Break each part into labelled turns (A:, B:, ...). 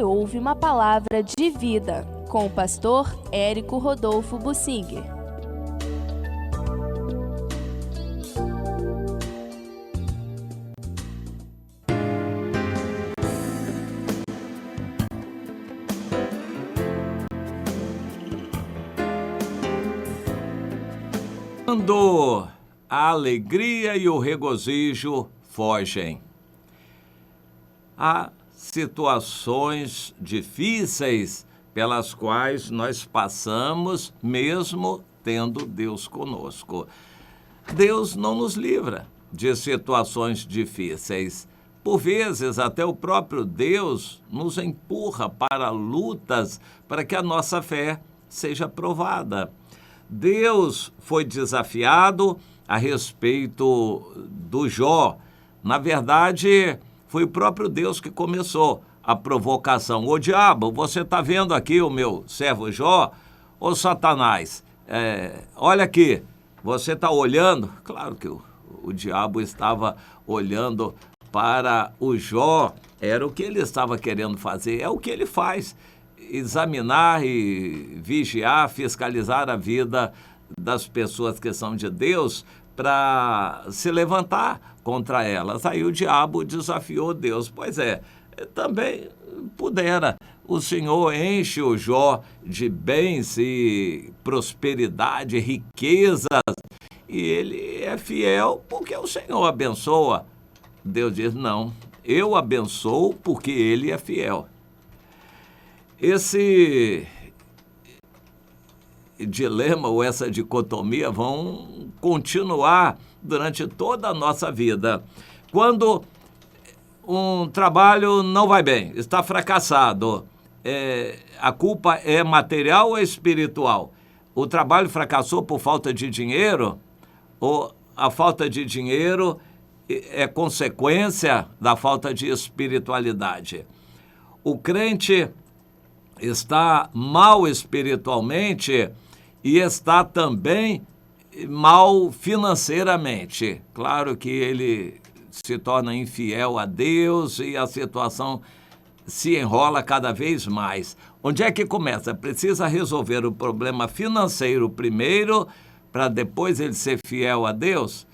A: Ouve uma palavra de vida com o pastor Érico Rodolfo Bussinger.
B: Quando a alegria e o regozijo fogem, há situações difíceis pelas quais nós passamos, mesmo tendo Deus conosco. Deus não nos livra de situações difíceis. Por vezes, até o próprio Deus nos empurra para lutas para que a nossa fé seja provada. Deus foi desafiado a respeito do Jó. Na verdade, foi o próprio Deus que começou a provocação. Ô diabo, você está vendo aqui o meu servo Jó? Ô Satanás, olha aqui, você está olhando? Claro que o diabo estava olhando para o Jó, era o que ele estava querendo fazer, é o que ele faz. Examinar e vigiar, fiscalizar a vida das pessoas que são de Deus para se levantar contra elas. Aí o diabo desafiou Deus. Pois é, também pudera. O Senhor enche o Jó de bens e prosperidade, riquezas, e ele é fiel porque o Senhor abençoa. Deus diz, não, eu abençoo porque ele é fiel. Esse dilema ou essa dicotomia vão continuar durante toda a nossa vida. Quando um trabalho não vai bem, está fracassado, a culpa é material ou espiritual? O trabalho fracassou por falta de dinheiro ou a falta de dinheiro é consequência da falta de espiritualidade? O crente está mal espiritualmente e está também mal financeiramente. Claro que ele se torna infiel a Deus e a situação se enrola cada vez mais. Onde é que começa? Precisa resolver o problema financeiro primeiro para depois ele ser fiel a Deus?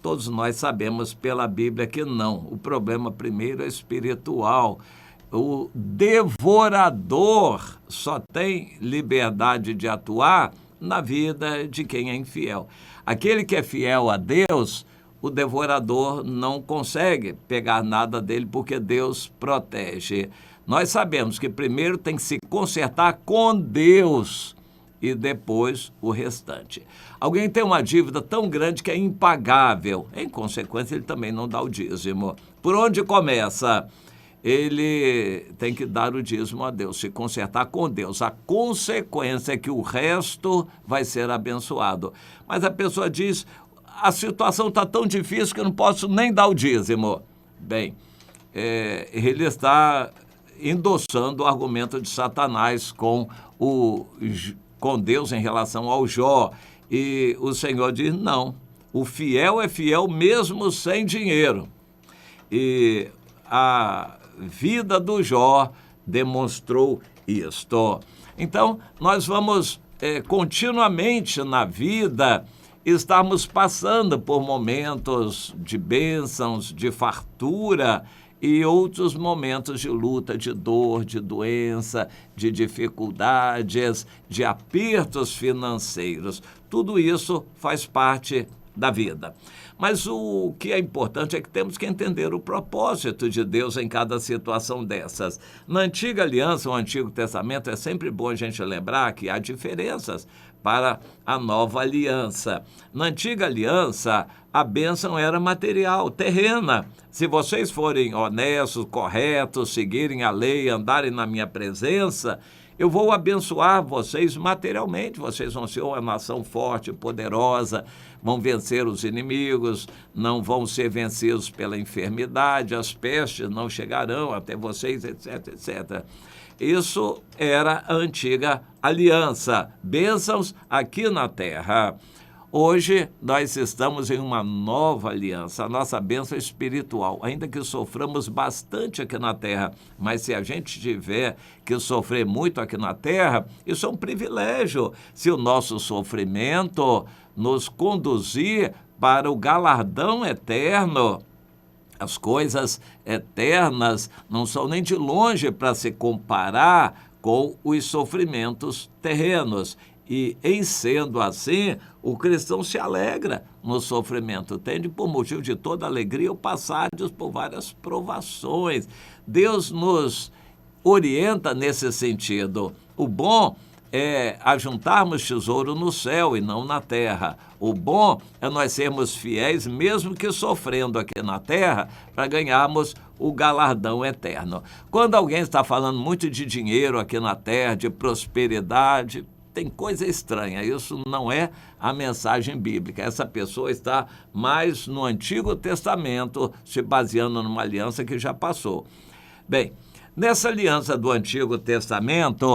B: Todos nós sabemos pela Bíblia que não. O problema primeiro é espiritual. O devorador só tem liberdade de atuar na vida de quem é infiel. Aquele que é fiel a Deus, o devorador não consegue pegar nada dele porque Deus protege. Nós sabemos que primeiro tem que se consertar com Deus e depois o restante. Alguém tem uma dívida tão grande que é impagável. Em consequência, ele também não dá o dízimo. Por onde começa? Ele tem que dar o dízimo a Deus, se consertar com Deus. A consequência é que o resto vai ser abençoado. Mas a pessoa diz, a situação está tão difícil que eu não posso nem dar o dízimo. Bem, ele está endossando o argumento de Satanás com Deus em relação ao Jó. E o Senhor diz, não, o fiel é fiel mesmo sem dinheiro. E a vida do Jó demonstrou isto. Então, nós vamos continuamente na vida estarmos passando por momentos de bênçãos, de fartura e outros momentos de luta, de dor, de doença, de dificuldades, de apertos financeiros. Tudo isso faz parte da vida. Mas o que é importante é que temos que entender o propósito de Deus em cada situação dessas. Na Antiga Aliança, o Antigo Testamento, é sempre bom a gente lembrar que há diferenças para a Nova Aliança. Na Antiga Aliança, a bênção era material, terrena. Se vocês forem honestos, corretos, seguirem a lei, andarem na minha presença, eu vou abençoar vocês materialmente. Vocês vão ser uma nação forte, poderosa, vão vencer os inimigos, não vão ser vencidos pela enfermidade, as pestes não chegarão até vocês, etc, etc. Isso era a antiga aliança, bênçãos aqui na terra. Hoje nós estamos em uma nova aliança, a nossa bênção espiritual, ainda que soframos bastante aqui na terra, mas se a gente tiver que sofrer muito aqui na terra, isso é um privilégio. Se o nosso sofrimento nos conduzir para o galardão eterno, as coisas eternas não são nem de longe para se comparar com os sofrimentos terrenos. E, em sendo assim, o cristão se alegra no sofrimento, tende por motivo de toda alegria o passardes por várias provações. Deus nos orienta nesse sentido. O bom é ajuntarmos tesouro no céu e não na terra. O bom é nós sermos fiéis, mesmo que sofrendo aqui na terra, para ganharmos o galardão eterno. Quando alguém está falando muito de dinheiro aqui na terra, de prosperidade, tem coisa estranha, isso não é a mensagem bíblica. Essa pessoa está mais no Antigo Testamento, se baseando numa aliança que já passou. Bem, nessa aliança do Antigo Testamento,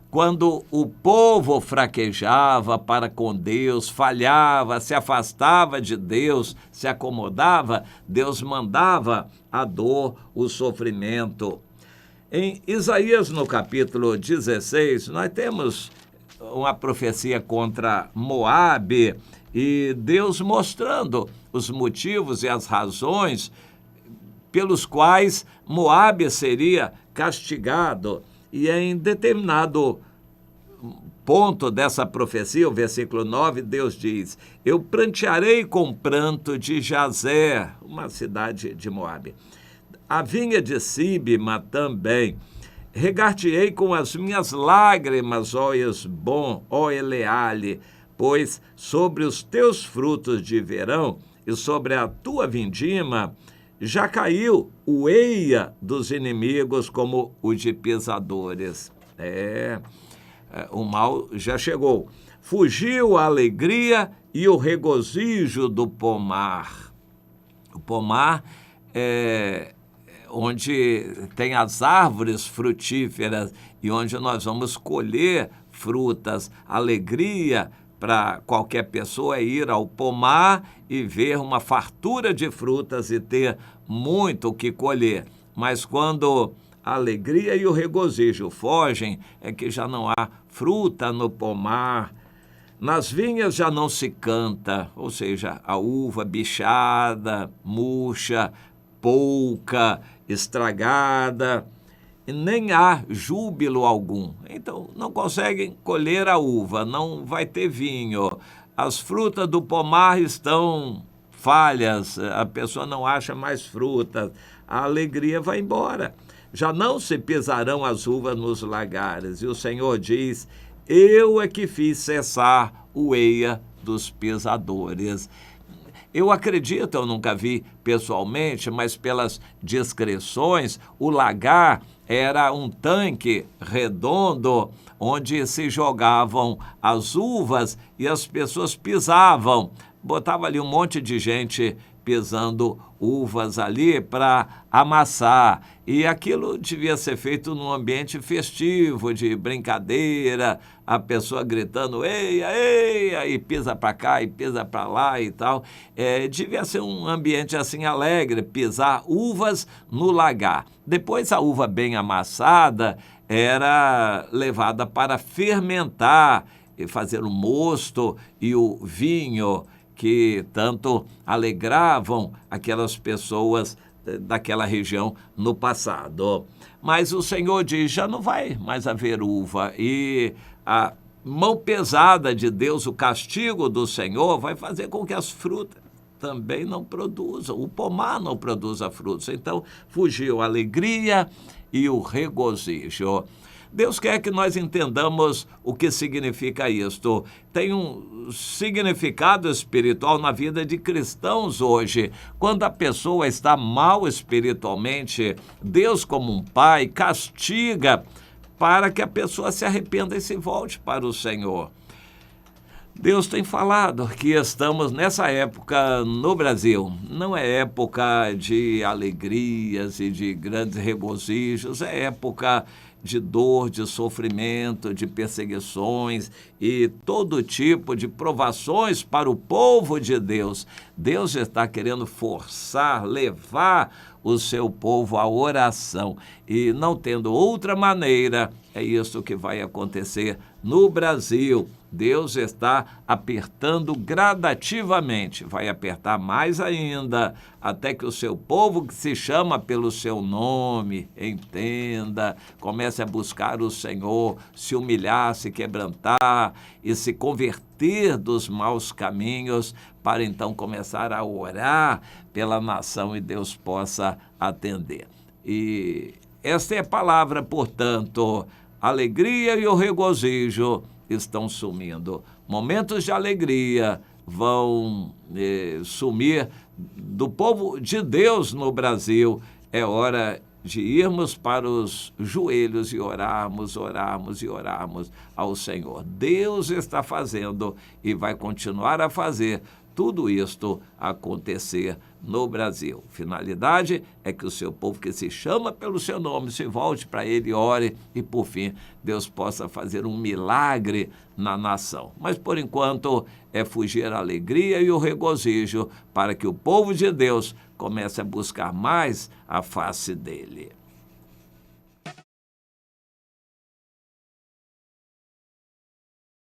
B: quando o povo fraquejava para com Deus, falhava, se afastava de Deus, se acomodava, Deus mandava a dor, o sofrimento. Em Isaías, no capítulo 16, nós temos uma profecia contra Moabe e Deus mostrando os motivos e as razões pelos quais Moabe seria castigado. E em determinado ponto dessa profecia, o versículo 9, Deus diz: eu prantearei com pranto de Jazer, uma cidade de Moabe, a vinha de Sibma também. Regar-te-ei com as minhas lágrimas, ó Esbom, ó Eleale, pois sobre os teus frutos de verão e sobre a tua vindima já caiu o eia dos inimigos como o de pisadores. O mal já chegou. Fugiu a alegria e o regozijo do pomar. O pomar é onde tem as árvores frutíferas e onde nós vamos colher frutas. Alegria para qualquer pessoa é ir ao pomar e ver uma fartura de frutas e ter muito o que colher. Mas quando a alegria e o regozijo fogem, é que já não há fruta no pomar. Nas vinhas já não se canta, ou seja, a uva bichada, murcha, pouca, estragada, e nem há júbilo algum. Então, não conseguem colher a uva, não vai ter vinho. As frutas do pomar estão falhas, a pessoa não acha mais frutas, a alegria vai embora. Já não se pisarão as uvas nos lagares. E o Senhor diz: eu é que fiz cessar o eia dos pisadores. Eu acredito, eu nunca vi pessoalmente, mas pelas descrições, o lagar era um tanque redondo onde se jogavam as uvas e as pessoas pisavam. Botava ali um monte de gente pisando uvas ali para amassar. E aquilo devia ser feito num ambiente festivo, de brincadeira, a pessoa gritando, eia, eia, e pisa para cá e pisa para lá e tal. Devia ser um ambiente assim alegre, pisar uvas no lagar. Depois a uva bem amassada era levada para fermentar e fazer o mosto e o vinho, que tanto alegravam aquelas pessoas daquela região no passado. Mas o Senhor diz, já não vai mais haver uva, e a mão pesada de Deus, o castigo do Senhor, vai fazer com que as frutas também não produzam, o pomar não produza frutos. Então, fugiu a alegria e o regozijo. Deus quer que nós entendamos o que significa isto. Tem um significado espiritual na vida de cristãos hoje. Quando a pessoa está mal espiritualmente, Deus, como um pai, castiga para que a pessoa se arrependa e se volte para o Senhor. Deus tem falado que estamos nessa época no Brasil. Não é época de alegrias e de grandes regozijos, é época de dor, de sofrimento, de perseguições e todo tipo de provações para o povo de Deus. Deus está querendo forçar, levar o seu povo à oração. E não tendo outra maneira, é isso que vai acontecer no Brasil. Deus está apertando gradativamente, vai apertar mais ainda, até que o seu povo que se chama pelo seu nome, entenda, comece a buscar o Senhor, se humilhar, se quebrantar e se converter dos maus caminhos, para então começar a orar pela nação e Deus possa atender. E esta é a palavra, portanto, a alegria e o regozijo estão sumindo. Momentos de alegria vão sumir do povo de Deus no Brasil. É hora de irmos para os joelhos e orarmos ao Senhor. Deus está fazendo e vai continuar a fazer tudo isto acontecer no Brasil. Finalidade é que o seu povo que se chama pelo seu nome se volte para ele, ore e, por fim, Deus possa fazer um milagre na nação. Mas, por enquanto, é fugir a alegria e o regozijo para que o povo de Deus comece a buscar mais a face dele.